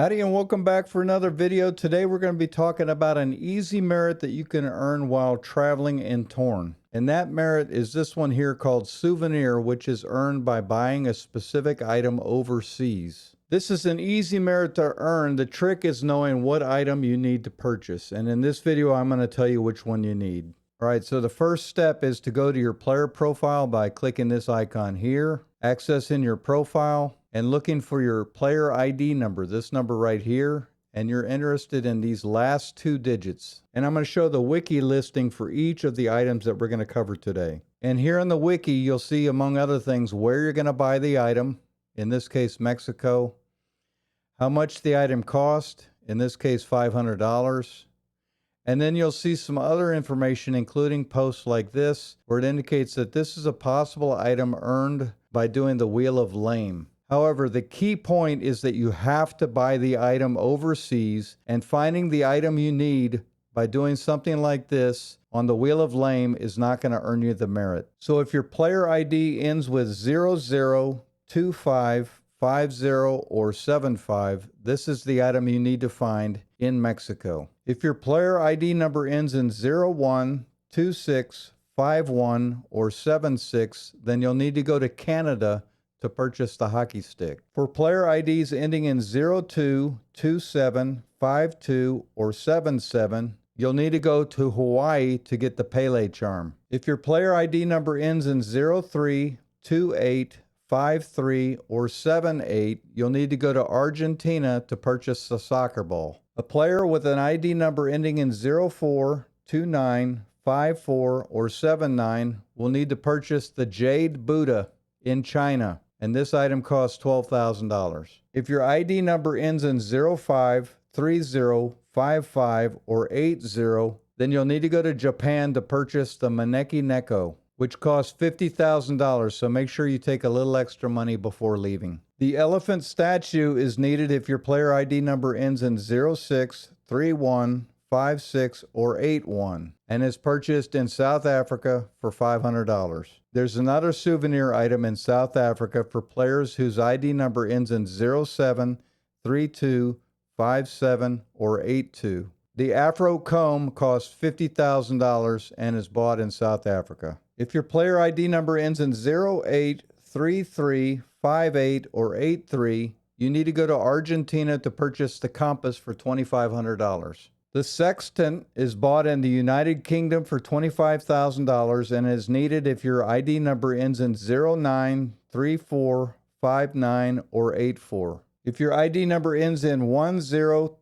Howdy and welcome back for another video. Today we're going to be talking about an easy merit that you can earn while traveling in Torn. And that merit is this one here called Souvenir, which is earned by buying a specific item overseas. This is an easy merit to earn. The trick is knowing what item you need to purchase. And in this video, I'm going to tell you which one you need. All right, so the first step is to go to your player profile by clicking this icon here, accessing your profile, and looking for your player ID number, this number right here, and you're interested in these last two digits. And I'm going to show the wiki listing for each of the items that we're going to cover today. And here in the wiki, you'll see, among other things, where you're going to buy the item, in this case, Mexico, how much the item cost, in this case, $500. And then you'll see some other information, including posts like this, where it indicates that this is a possible item earned by doing the Wheel of Lame. However, the key point is that you have to buy the item overseas, and finding the item you need by doing something like this on the Wheel of Lame is not going to earn you the merit. So if your player ID ends with 0025, 50, or 75, this is the item you need to find in Mexico. If your player ID number ends in 01, 26, 51, or 76, then you'll need to go to Canada to purchase the hockey stick. For player IDs ending in 02, 27, 52, or 77, you'll need to go to Hawaii to get the Pele charm. If your player ID number ends in 03, 28, 53, or 78, you'll need to go to Argentina to purchase the soccer ball. A player with an ID number ending in 04, 29, 54, or 79 will need to purchase the Jade Buddha in China, and this item costs $12,000. If your ID number ends in 05, 30, 55, or 80, then you'll need to go to Japan to purchase the Maneki Neko, which costs $50,000, so make sure you take a little extra money before leaving. The elephant statue is needed if your player ID number ends in 06, 31, 56, or 81, and is purchased in South Africa for $500. There's another souvenir item in South Africa for players whose ID number ends in 07, 32, 57, or 82. The Afro comb costs $50,000 and is bought in South Africa. If your player ID number ends in 08, 33, 58, or 83, you need to go to Argentina to purchase the compass for $2,500. The sextant is bought in the United Kingdom for $25,000 and is needed if your ID number ends in 09, 34, 59, or 84. If your ID number ends in 10,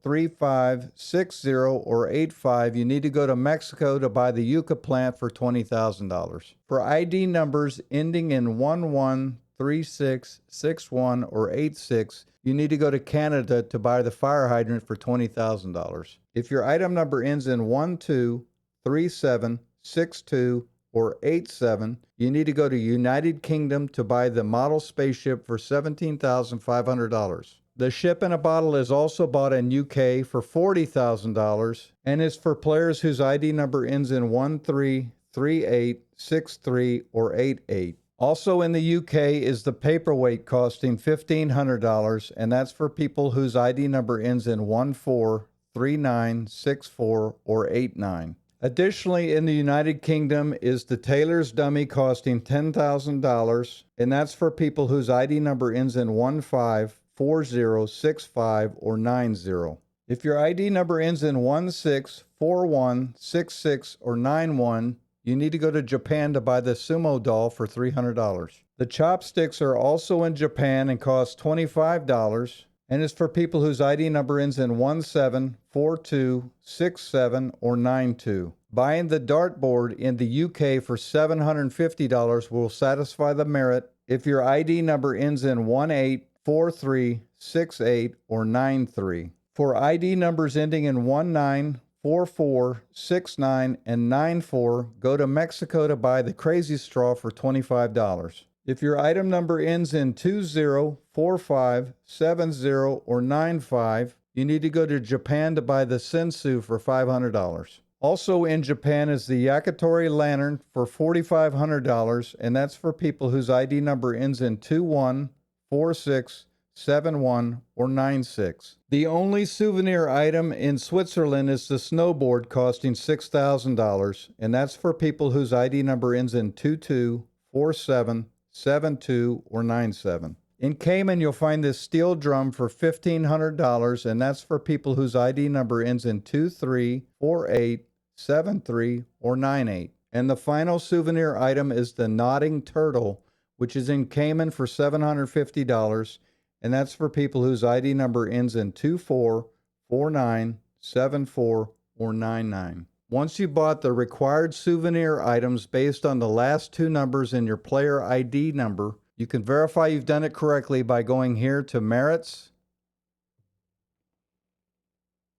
35, 60, or 85, you need to go to Mexico to buy the yucca plant for $20,000. For ID numbers ending in 11, 36, 61, or 86, you need to go to Canada to buy the fire hydrant for $20,000. If your item number ends in 12, 37, 62, or 87, you need to go to United Kingdom to buy the model spaceship for $17,500. The ship in a bottle is also bought in UK for $40,000 and is for players whose ID number ends in 13, 38, 63, or 88. Also in the UK is the paperweight costing $1,500, and that's for people whose ID number ends in 14, 39, 64, or 89. Additionally, in the United Kingdom is the tailor's dummy costing $10,000, and that's for people whose ID number ends in 15, 40, 65, or 90. If your ID number ends in 16, 41, 66, or 91, you need to go to Japan to buy the sumo doll for $300. The chopsticks are also in Japan and cost $25 and is for people whose ID number ends in 17, 42, 67, or 92. Buying the dartboard in the UK for $750 will satisfy the merit if your ID number ends in 18, 43, 68, or 93. For ID numbers ending in 19, 44, 69, and 94, go to Mexico to buy the crazy straw for $25. If your item number ends in 20, 45, 70, or 95, you need to go to Japan to buy the sensu for $500. Also in Japan is the Yakitori lantern for $4,500, and that's for people whose ID number ends in 21, 46, 71, or 96. The only souvenir item in Switzerland is the snowboard costing $6,000, and that's for people whose ID number ends in 22, 47, 72, or 97. In Cayman, you'll find this steel drum for $1,500, and that's for people whose ID number ends in 23, 48, 73, or 98. And the final souvenir item is the nodding turtle, which is in Cayman for $750, and that's for people whose ID number ends in 24, 49, 74, or 99. Once you bought the required souvenir items based on the last two numbers in your player ID number, you can verify you've done it correctly by going here to Merits,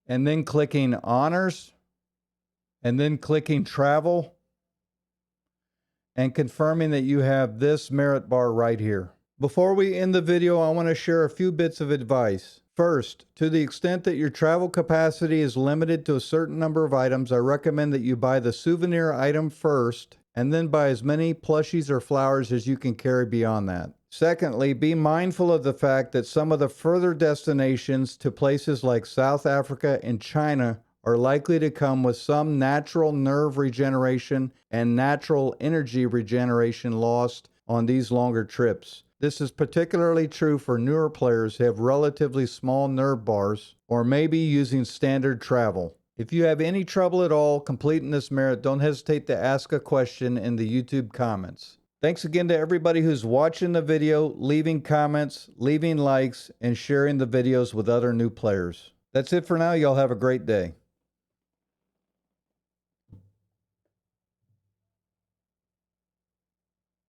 and then clicking Honors, and then clicking Travel, and confirming that you have this merit bar right here. Before we end the video, I want to share a few bits of advice. First, to the extent that your travel capacity is limited to a certain number of items, I recommend that you buy the souvenir item first, and then buy as many plushies or flowers as you can carry beyond that. Secondly, be mindful of the fact that some of the further destinations to places like South Africa and China are likely to come with some natural nerve regeneration and natural energy regeneration lost on these longer trips. This is particularly true for newer players who have relatively small nerve bars or may be using standard travel. If you have any trouble at all completing this merit, don't hesitate to ask a question in the YouTube comments. Thanks again to everybody who's watching the video, leaving comments, leaving likes, and sharing the videos with other new players. That's it for now. Y'all have a great day.